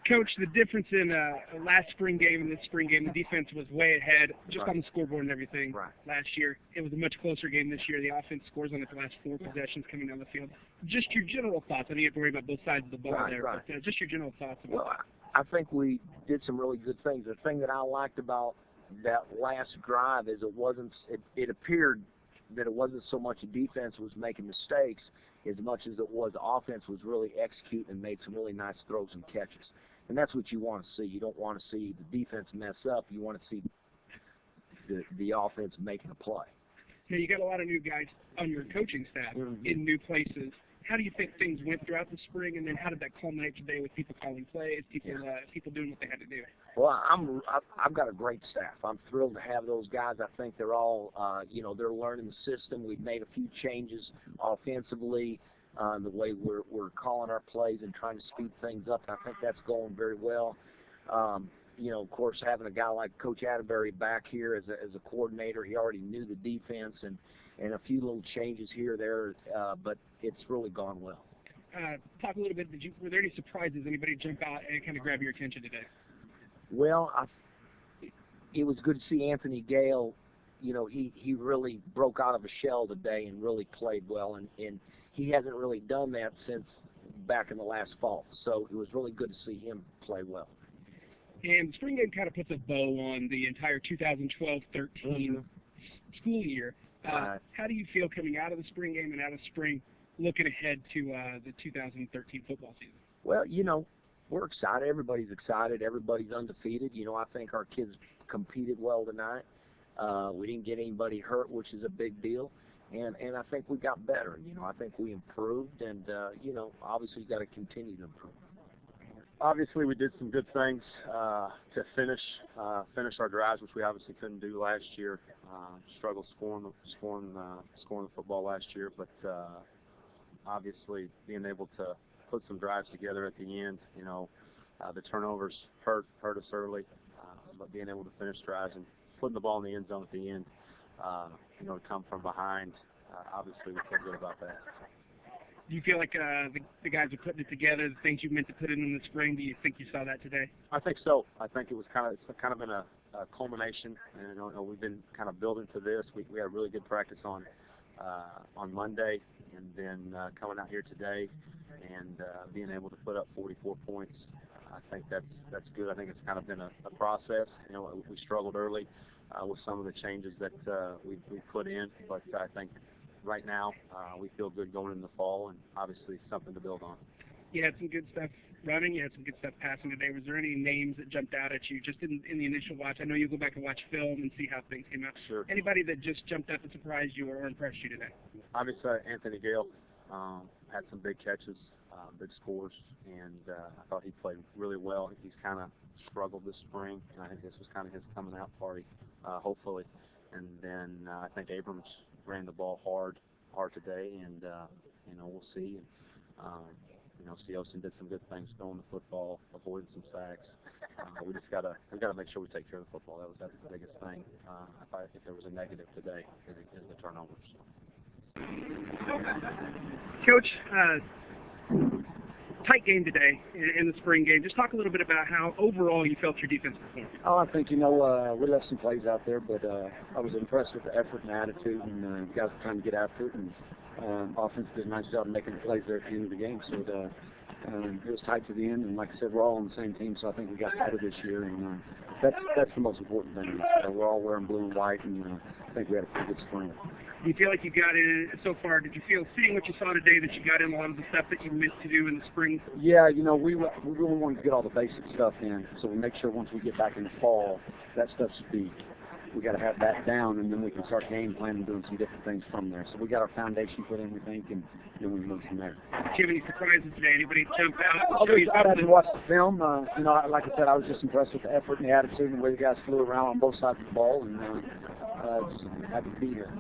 Coach, the difference in last spring game and this spring game, the defense was way ahead just on the scoreboard and everything last year. It was a much closer game this year. The offense scores on its last 4 possessions coming down the field. Just your general thoughts. I know you have to worry about both sides of the ball there, but just your general thoughts about Well, I think we did some really good things. The thing that I liked about that last drive is it appeared that it wasn't so much the defense was making mistakes as much as it was the offense was really executing and made some really nice throws and catches. And that's what you want to see. You don't want to see the defense mess up. You want to see the offense making a play. Now, you got a lot of new guys on your coaching staff in new places. How do you think things went throughout the spring, and then how did that culminate today with people calling plays, people doing what they had to do? Well, I've got a great staff. I'm thrilled to have those guys. I think they're all, they're learning the system. We've made a few changes offensively, the way we're calling our plays and trying to speed things up. And I think that's going very well. Of course, having a guy like Coach Atterberry back here as a coordinator, he already knew the defense and a few little changes here or there, but it's really gone well. Talk a little bit, were there any surprises? Anybody jump out and kind of grab your attention today? Well, it was good to see Anthony Gale. He really broke out of a shell today and really played well, and he hasn't really done that since back in the last fall. So it was really good to see him play well. And the spring game kind of puts a bow on the entire 2012-13 school year. How do you feel coming out of the spring game and out of spring, looking ahead to the 2013 football season? Well, we're excited. Everybody's excited. Everybody's undefeated. I think our kids competed well tonight. We didn't get anybody hurt, which is a big deal. And I think we got better. I think we improved, and, obviously you've got to continue to improve. Obviously, we did some good things to finish our drives, which we obviously couldn't do last year. Struggled scoring the football last year, but obviously being able to put some drives together at the end. The turnovers hurt us early, but being able to finish drives and putting the ball in the end zone at the end, to come from behind, obviously we feel good about that. Do you feel like the guys are putting it together, the things you meant to put in the spring? Do you think you saw that today? I think so. I think it's kind of been a culmination, and we've been kind of building to this. We had a really good practice on Monday, and then coming out here today and being able to put up 44 points. I think that's good. I think it's kind of been a process. We struggled early with some of the changes that we put in, but I think right now we feel good going into the fall, and obviously something to build on. You had some good stuff running. You had some good stuff passing today. Was there any names that jumped out at you just in the initial watch? I know you'll go back and watch film and see how things came out. Sure. Anybody that just jumped out that surprised you or impressed you today? Obviously, Anthony Gale had some big catches, big scores, and I thought he played really well. He's kind of struggled this spring, and I think this was kind of his coming out party, hopefully. And then I think Abrams ran the ball hard today, and we'll see. C. Austin did some good things throwing the football, avoiding some sacks. We gotta make sure we take care of the football. That's the biggest thing. If there was a negative today, is the turnovers. Coach, tight game today in the spring game. Just talk a little bit about how overall you felt your defense performed. Oh, I think, we left some plays out there, but I was impressed with the effort and the attitude, and guys were trying to get after it, and offense did a nice job making the plays there at the end of the game. So it was tight to the end, and like I said, we're all on the same team, so I think we got better this year, and that's the most important thing. We're all wearing blue and white, and I think we had a pretty good spring. Do you feel like you got in so far? Did you feel, seeing what you saw today, that you got in a lot of the stuff that you meant to do in the spring? Yeah, we really wanted to get all the basic stuff in, so we make sure once we get back in the fall, that stuff's we got to have that down, and then we can start game planning and doing some different things from there. So we got our foundation put in, we think, and then we move from there. Do you have any surprises today? Anybody jump out? I had to watch the film. Like I said, I was just impressed with the effort and the attitude and the way the guys flew around on both sides of the ball, and just happy to be here.